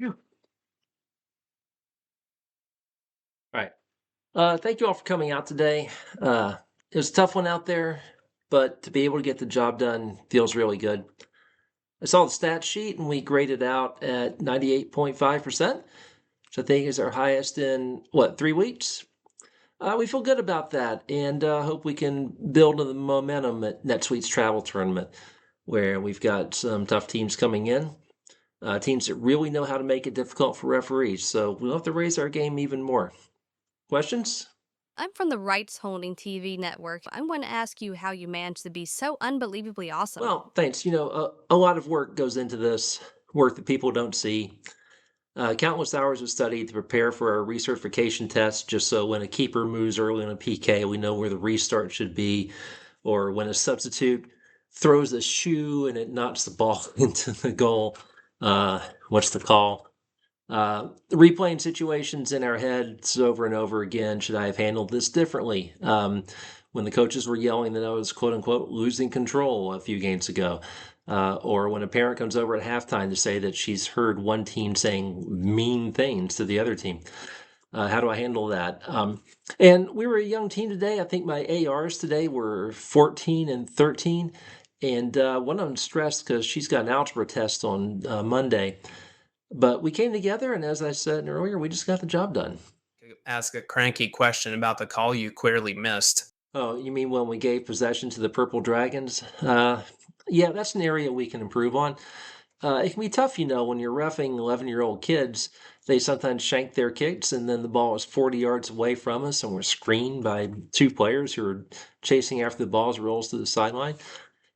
All right. Thank you all for coming out today. It was a tough one out there, but to be able to get the job done feels really good. I saw the stat sheet and we graded out at 98.5%, which I think is our highest in, 3 weeks? We feel good about that and hope we can build on the momentum at next week's travel tournament, where we've got some tough teams coming in, teams that really know how to make it difficult for referees. So we'll have to raise our game even more. Questions? I'm from the rights holding TV network. I want to ask you how you managed to be so unbelievably awesome. Well, thanks. A lot of work goes into this, work that people don't see. Countless hours of study to prepare for our recertification test, just so when a keeper moves early on a PK, we know where the restart should be, or when a substitute throws a shoe and it knocks the ball into the goal. What's the call? Replaying situations in our heads over and over again. Should I have handled this differently? When the coaches were yelling that I was quote unquote losing control a few games ago, or when a parent comes over at halftime to say that she's heard one team saying mean things to the other team. How do I handle that? And we were a young team today. I think my ARs today were 14 and 13. And one of them stressed because she's got an algebra test on Monday. But we came together, and as I said earlier, we just got the job done. Ask a cranky question about the call you clearly missed. Oh, you mean when we gave possession to the Purple Dragons? Yeah, that's an area we can improve on. It can be tough, when you're roughing 11-year-old kids. They sometimes shank their kicks, and then the ball is 40 yards away from us, and we're screened by two players who are chasing after the ball as it rolls to the sideline.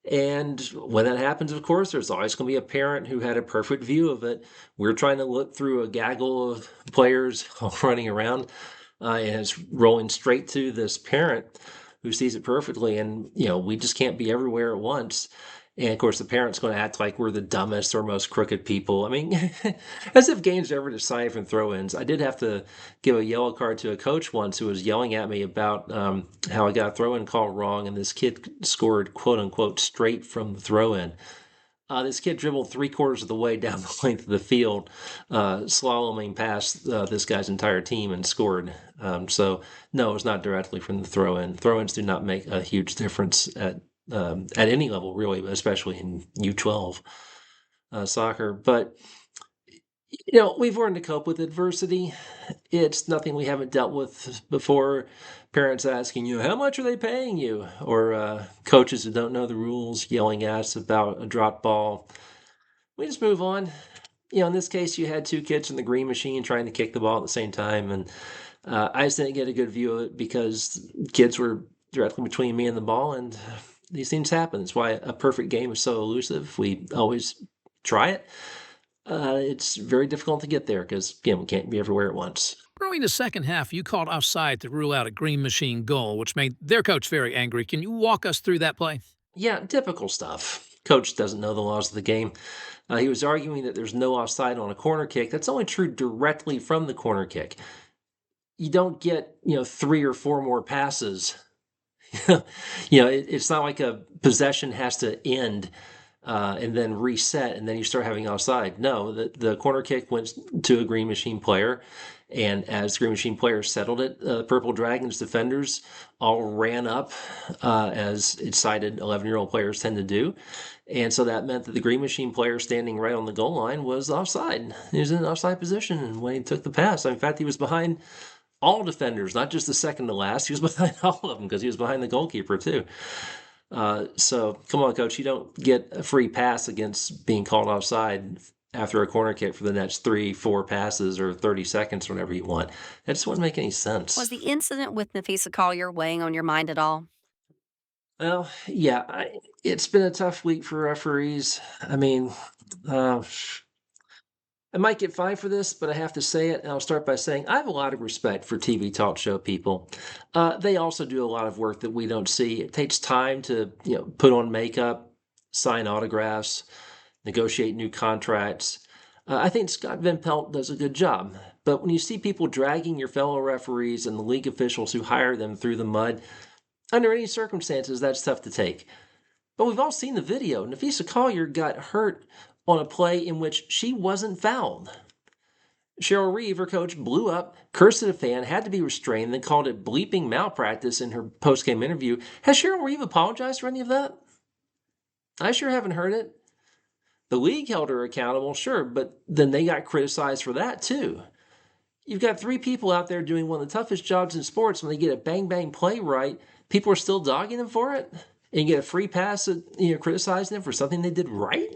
And when that happens, of course, there's always going to be a parent who had a perfect view of it. We're trying to look through a gaggle of players running around, and it's rolling straight to this parent who sees it perfectly. And, we just can't be everywhere at once. And of course, the parent's going to act like we're the dumbest or most crooked people. I mean, as if games are ever decided from throw ins. I did have to give a yellow card to a coach once who was yelling at me about how I got a throw in call wrong, and this kid scored, quote unquote, straight from the throw in. This kid dribbled 3/4 of the way down the length of the field, slaloming past this guy's entire team and scored. So, no, it was not directly from the throw in. Throw ins do not make a huge difference at any level, really, but especially in U-12 soccer. But, we've learned to cope with adversity. It's nothing we haven't dealt with before. Parents asking you, how much are they paying you? Or coaches who don't know the rules yelling at us about a drop ball. We just move on. In this case, you had two kids in the green machine trying to kick the ball at the same time. And I just didn't get a good view of it because kids were directly between me and the ball, and these things happen. That's why a perfect game is so elusive. We always try it. It's very difficult to get there because, again, we can't be everywhere at once. Early in the second half, you called offside to rule out a green machine goal, which made their coach very angry. Can you walk us through that play? Yeah, typical stuff. Coach doesn't know the laws of the game. He was arguing that there's no offside on a corner kick. That's only true directly from the corner kick. You don't get, 3 or 4 more passes. It's not like a possession has to end and then reset, and then you start having offside. No, the corner kick went to a green machine player, and as the green machine player settled it, Purple Dragons defenders all ran up, as excited 11-year-old players tend to do. And so that meant that the green machine player standing right on the goal line was offside. He was in an offside position when he took the pass. In fact, he was behind all defenders, not just the second to last. He was behind all of them because he was behind the goalkeeper too. So come on, coach, you don't get a free pass against being called offside after a corner kick for the next 3-4 passes or 30 seconds, whenever you want. That just wouldn't make any sense. Was the incident with Nafisa Collier weighing on your mind at all? Well, yeah, it's been a tough week for referees. I mean, I might get fined for this, but I have to say it, and I'll start by saying I have a lot of respect for TV talk show people. They also do a lot of work that we don't see. It takes time to, put on makeup, sign autographs, negotiate new contracts. I think Scott Van Pelt does a good job. But when you see people dragging your fellow referees and the league officials who hire them through the mud, under any circumstances, that's tough to take. But we've all seen the video. Nafisa Collier got hurt on a play in which she wasn't fouled. Cheryl Reeve, her coach, blew up, cursed at a fan, had to be restrained, then called it bleeping malpractice in her post-game interview. Has Cheryl Reeve apologized for any of that? I sure haven't heard it. The league held her accountable, sure, but then they got criticized for that too. You've got three people out there doing one of the toughest jobs in sports. When they get a bang-bang play right, people are still dogging them for it? And you get a free pass at criticizing them for something they did right?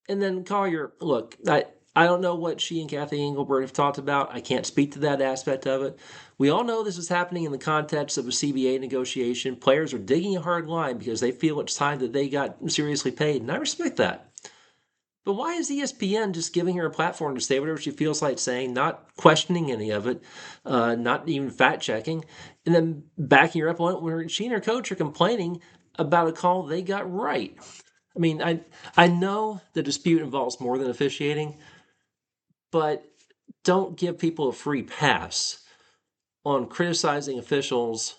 And then Collier, look, I don't know what she and Kathy Engelbert have talked about. I can't speak to that aspect of it. We all know this is happening in the context of a CBA negotiation. Players are digging a hard line because they feel it's time that they got seriously paid, and I respect that. But why is ESPN just giving her a platform to say whatever she feels like saying, not questioning any of it, not even fact-checking, and then backing her up on it when she and her coach are complaining about a call they got right? I mean, I know the dispute involves more than officiating, but don't give people a free pass on criticizing officials,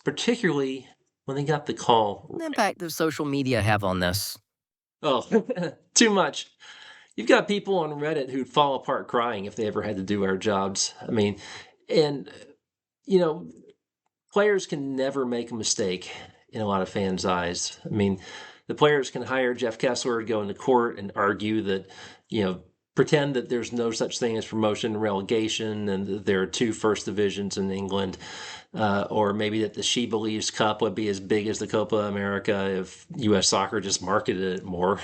particularly when they got the call. What impact does social media have on this? Oh, too much. You've got people on Reddit who'd fall apart crying if they ever had to do our jobs. I mean, and, players can never make a mistake in a lot of fans' eyes. I mean, the players can hire Jeff Kessler to go into court and argue that, pretend that there's no such thing as promotion and relegation and that there are two first divisions in England, or maybe that the She Believes Cup would be as big as the Copa America if U.S. Soccer just marketed it more.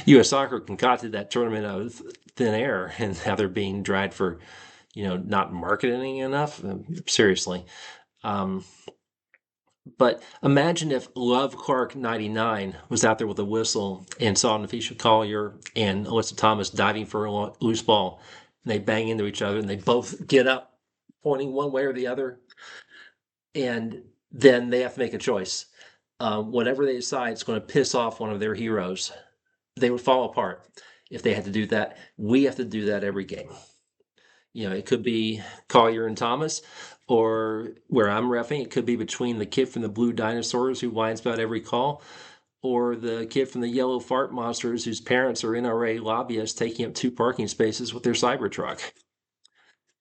U.S. Soccer concocted that tournament out of thin air, and now they're being dragged for, not marketing enough. Seriously. But imagine if Love Clark 99 was out there with a whistle and saw Nafisha Collier and Alyssa Thomas diving for a loose ball, and they bang into each other, and they both get up, pointing one way or the other, and then they have to make a choice. Whatever they decide is going to piss off one of their heroes. They would fall apart if they had to do that. We have to do that every game. It could be Collier and Thomas, or where I'm reffing, it could be between the kid from the Blue Dinosaurs who whines about every call, or the kid from the Yellow Fart Monsters whose parents are NRA lobbyists taking up 2 parking spaces with their Cybertruck.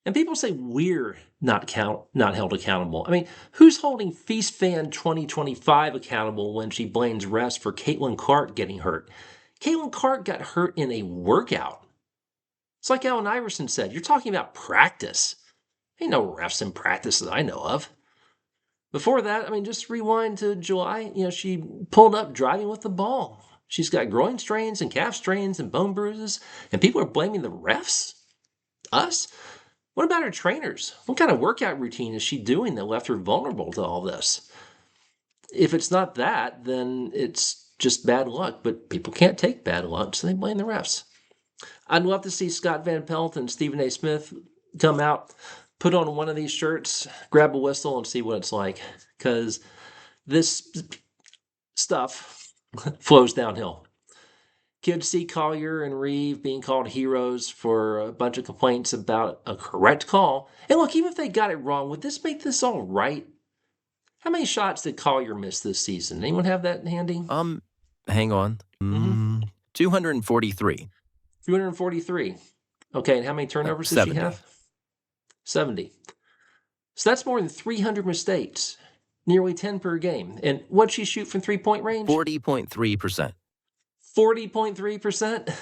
And people say we're not held accountable. I mean, who's holding Feast Fan 2025 accountable when she blames refs for Caitlin Clark getting hurt? Caitlin Clark got hurt in a workout. It's like Allen Iverson said, you're talking about practice. Ain't no refs in practice that I know of. Before that, just rewind to July. She pulled up driving with the ball. She's got groin strains and calf strains and bone bruises, and people are blaming the refs? Us? What about her trainers? What kind of workout routine is she doing that left her vulnerable to all this? If it's not that, then it's just bad luck, but people can't take bad luck, so they blame the refs. I'd love to see Scott Van Pelt and Stephen A. Smith come out, put on one of these shirts, grab a whistle, and see what it's like. Because this stuff flows downhill. Kids see Collier and Reeve being called heroes for a bunch of complaints about a correct call. And look, even if they got it wrong, would this make this all right? How many shots did Collier miss this season? Anyone have that handy? Hang on. 243. 243. Okay, and how many turnovers did she have? 70. So that's more than 300 mistakes, nearly 10 per game. And what'd she shoot from three-point range? 40.3%. 40.3%?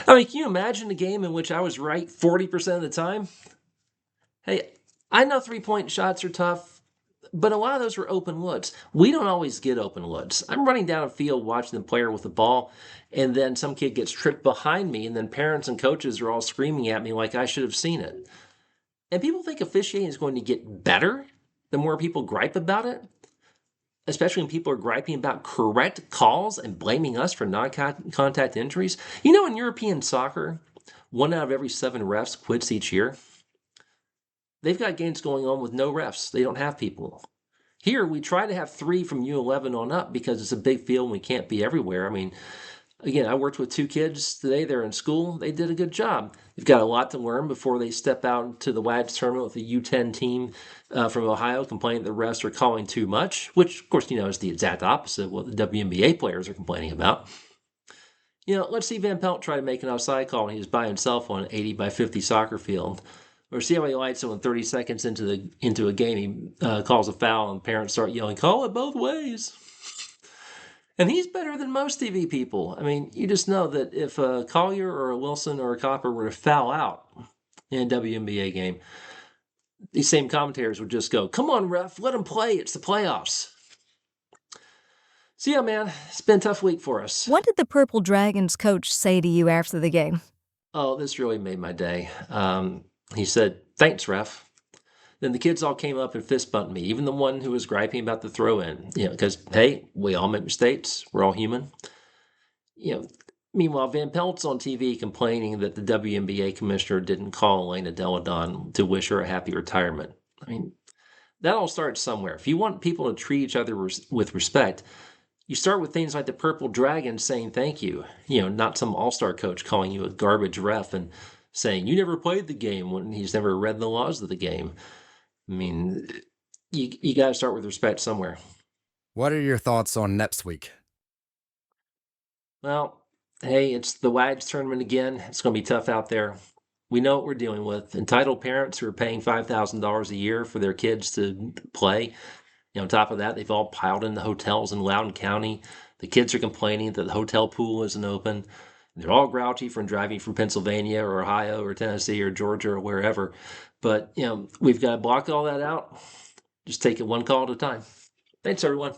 Can you imagine a game in which I was right 40% of the time? Hey, I know three-point shots are tough, but a lot of those were open looks. We don't always get open looks. I'm running down a field watching the player with the ball, and then some kid gets tripped behind me, and then parents and coaches are all screaming at me like I should have seen it. And people think officiating is going to get better the more people gripe about it, especially when people are griping about correct calls and blaming us for non-contact injuries. In European soccer, 1 out of every 7 refs quits each year. They've got games going on with no refs. They don't have people. Here, we try to have 3 from U-11 on up because it's a big field and we can't be everywhere. Again, I worked with 2 kids today. They're in school. They did a good job. They've got a lot to learn before they step out to the WADS tournament with the U-10 team from Ohio, complaining that the refs are calling too much, which, of course, is the exact opposite of what the WNBA players are complaining about. Let's see Van Pelt try to make an offside call when he's by himself on an 80 by 50 soccer field. Or see how he lights it when 30 seconds into a game he calls a foul and parents start yelling, "Call it both ways." And he's better than most TV people. I mean, you just know that if a Collier or a Wilson or a Copper were to foul out in a WNBA game, these same commentators would just go, "Come on, ref, let him play. It's the playoffs." So yeah, man, it's been a tough week for us. What did the Purple Dragons coach say to you after the game? Oh, this really made my day. He said, "Thanks, ref." Then the kids all came up and fist bumped me, even the one who was griping about the throw-in. Because, hey, we all make mistakes. We're all human. Meanwhile, Van Pelt's on TV complaining that the WNBA commissioner didn't call Elena Deladon to wish her a happy retirement. I mean, that all starts somewhere. If you want people to treat each other with respect, you start with things like the Purple Dragon saying thank you. Not some all-star coach calling you a garbage ref and saying you never played the game when he's never read the laws of the game. I mean, you got to start with respect somewhere. What are your thoughts on next week? Well, hey, it's the WAGs tournament again. It's going to be tough out there. We know what we're dealing with. Entitled parents who are paying $5,000 a year for their kids to play. On top of that, they've all piled into hotels in Loudoun County. The kids are complaining that the hotel pool isn't open. They're all grouchy from driving from Pennsylvania or Ohio or Tennessee or Georgia or wherever. But, we've got to block all that out. Just take it one call at a time. Thanks, everyone.